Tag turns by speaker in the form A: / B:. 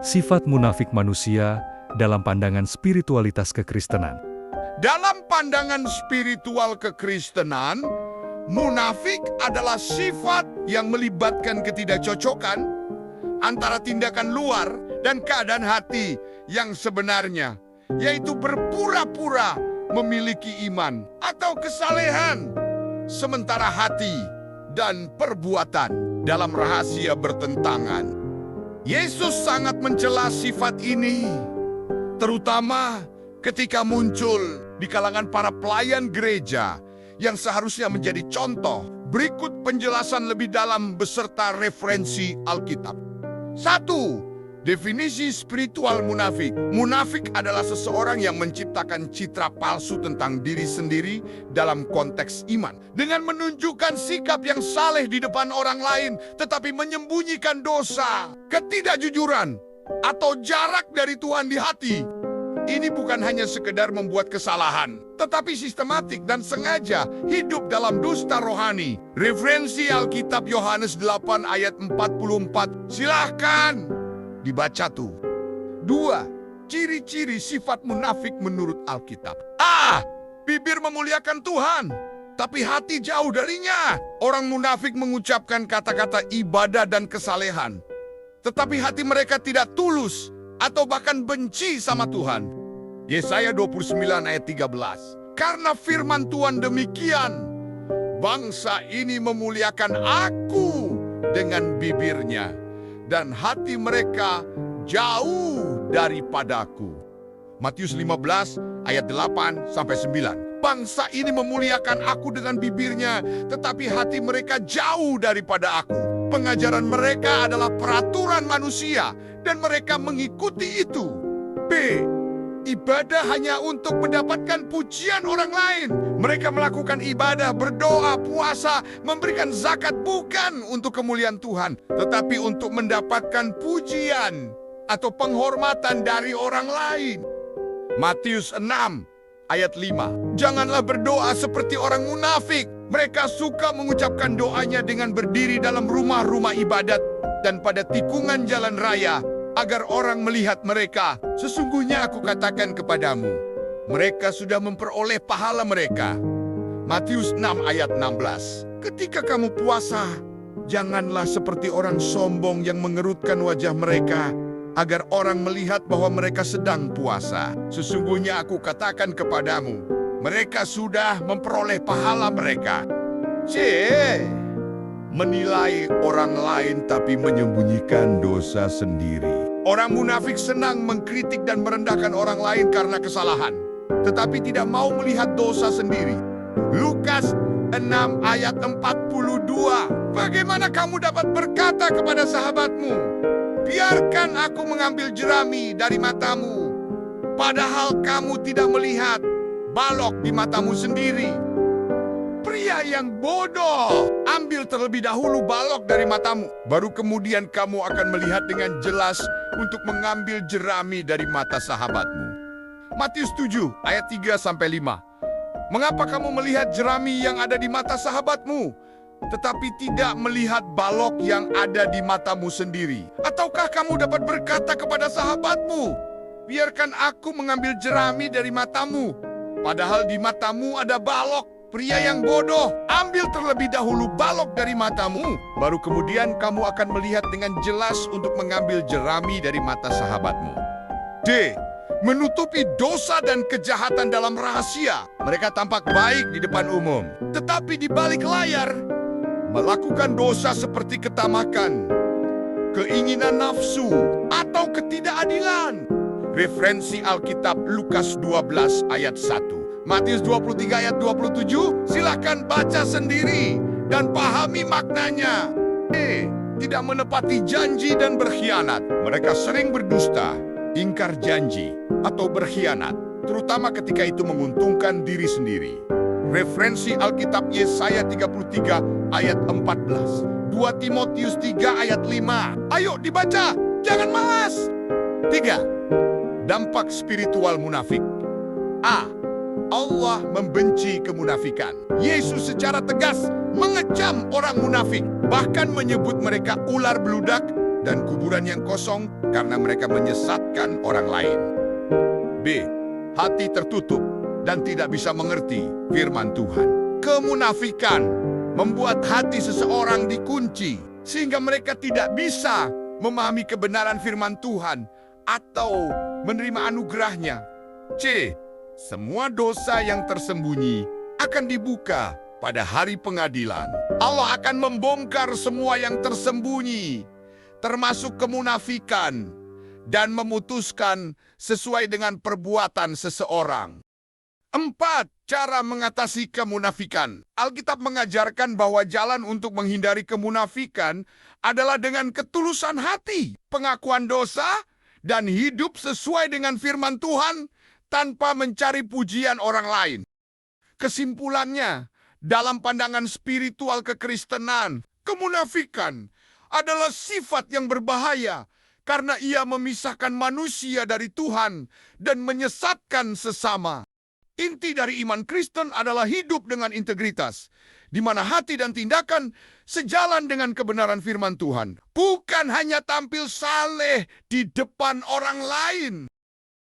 A: Sifat munafik manusia dalam pandangan spiritualitas kekristenan.
B: Dalam pandangan spiritual kekristenan, munafik adalah sifat yang melibatkan ketidakcocokan antara tindakan luar dan keadaan hati yang sebenarnya, yaitu berpura-pura memiliki iman atau kesalehan, sementara hati dan perbuatan dalam rahasia bertentangan. Yesus sangat mencela sifat ini, terutama ketika muncul di kalangan para pelayan gereja yang seharusnya menjadi contoh. Berikut penjelasan lebih dalam beserta referensi Alkitab. 1. Definisi spiritual munafik. Munafik adalah seseorang yang menciptakan citra palsu tentang diri sendiri dalam konteks iman, dengan menunjukkan sikap yang saleh di depan orang lain, tetapi menyembunyikan dosa, ketidakjujuran, atau jarak dari Tuhan di hati. Ini bukan hanya sekedar membuat kesalahan, tetapi sistematik dan sengaja hidup dalam dusta rohani. Referensi Alkitab Yohanes 8 ayat 44. Silahkan dibaca tuh. 2. Ciri-ciri sifat munafik menurut Alkitab. A. Bibir memuliakan Tuhan, tapi hati jauh darinya. Orang munafik mengucapkan kata-kata ibadah dan kesalehan, tetapi hati mereka tidak tulus atau bahkan benci sama Tuhan. Yesaya 29 ayat 13. Karena firman Tuhan demikian, bangsa ini memuliakan aku dengan bibirnya, dan hati mereka jauh daripadaku. Matius 15 ayat 8-9. Bangsa ini memuliakan aku dengan bibirnya, tetapi hati mereka jauh daripada aku. Pengajaran mereka adalah peraturan manusia, dan mereka mengikuti itu. B. Ibadah hanya untuk mendapatkan pujian orang lain. Mereka melakukan ibadah, berdoa, puasa, memberikan zakat bukan untuk kemuliaan Tuhan, tetapi untuk mendapatkan pujian atau penghormatan dari orang lain. Matius 6 ayat 5. Janganlah berdoa seperti orang munafik. Mereka suka mengucapkan doanya dengan berdiri dalam rumah-rumah ibadat dan pada tikungan jalan raya, agar orang melihat mereka. Sesungguhnya aku katakan kepadamu, mereka sudah memperoleh pahala mereka. Matius 6 ayat 16. Ketika kamu puasa, janganlah seperti orang sombong yang mengerutkan wajah mereka, agar orang melihat bahwa mereka sedang puasa. Sesungguhnya aku katakan kepadamu, mereka sudah memperoleh pahala mereka. C. Menilai orang lain tapi menyembunyikan dosa sendiri. Orang munafik senang mengkritik dan merendahkan orang lain karena kesalahan, tetapi tidak mau melihat dosa sendiri. Lukas 6 ayat 42. Bagaimana kamu dapat berkata kepada sahabatmu, biarkan aku mengambil jerami dari matamu, padahal kamu tidak melihat balok di matamu sendiri? Pria yang bodoh, ambil terlebih dahulu balok dari matamu, baru kemudian kamu akan melihat dengan jelas untuk mengambil jerami dari mata sahabatmu. Matius 7 ayat 3-5. Mengapa kamu melihat jerami yang ada di mata sahabatmu, tetapi tidak melihat balok yang ada di matamu sendiri? Ataukah kamu dapat berkata kepada sahabatmu, biarkan aku mengambil jerami dari matamu, padahal di matamu ada balok? Pria yang bodoh, ambil terlebih dahulu balok dari matamu, baru kemudian kamu akan melihat dengan jelas untuk mengambil jerami dari mata sahabatmu. D. Menutupi dosa dan kejahatan dalam rahasia. Mereka tampak baik di depan umum, tetapi di balik layar melakukan dosa seperti ketamakan, keinginan nafsu, atau ketidakadilan. Referensi Alkitab Lukas 12 ayat 1. Matius 23 ayat 27, silakan baca sendiri dan pahami maknanya. Tidak menepati janji dan berkhianat. Mereka sering berdusta, ingkar janji, atau berkhianat, terutama ketika itu menguntungkan diri sendiri. Referensi Alkitab Yesaya 33 ayat 14. 2 Timotius 3 ayat 5. Ayo dibaca, jangan malas. 3. Dampak spiritual munafik. A. Allah membenci kemunafikan. Yesus secara tegas mengecam orang munafik, bahkan menyebut mereka ular beludak dan kuburan yang kosong karena mereka menyesatkan orang lain. B. Hati tertutup dan tidak bisa mengerti firman Tuhan. Kemunafikan membuat hati seseorang dikunci sehingga mereka tidak bisa memahami kebenaran firman Tuhan atau menerima anugerahnya. C. Semua dosa yang tersembunyi akan dibuka pada hari pengadilan. Allah akan membongkar semua yang tersembunyi, termasuk kemunafikan, dan memutuskan sesuai dengan perbuatan seseorang. 4. Cara mengatasi kemunafikan. Alkitab mengajarkan bahwa jalan untuk menghindari kemunafikan adalah dengan ketulusan hati, pengakuan dosa, dan hidup sesuai dengan firman Tuhan tanpa mencari pujian orang lain. Kesimpulannya, dalam pandangan spiritual kekristenan, kemunafikan adalah sifat yang berbahaya karena ia memisahkan manusia dari Tuhan dan menyesatkan sesama. Inti dari iman Kristen adalah hidup dengan integritas, di mana hati dan tindakan sejalan dengan kebenaran firman Tuhan. Bukan hanya tampil saleh di depan orang lain.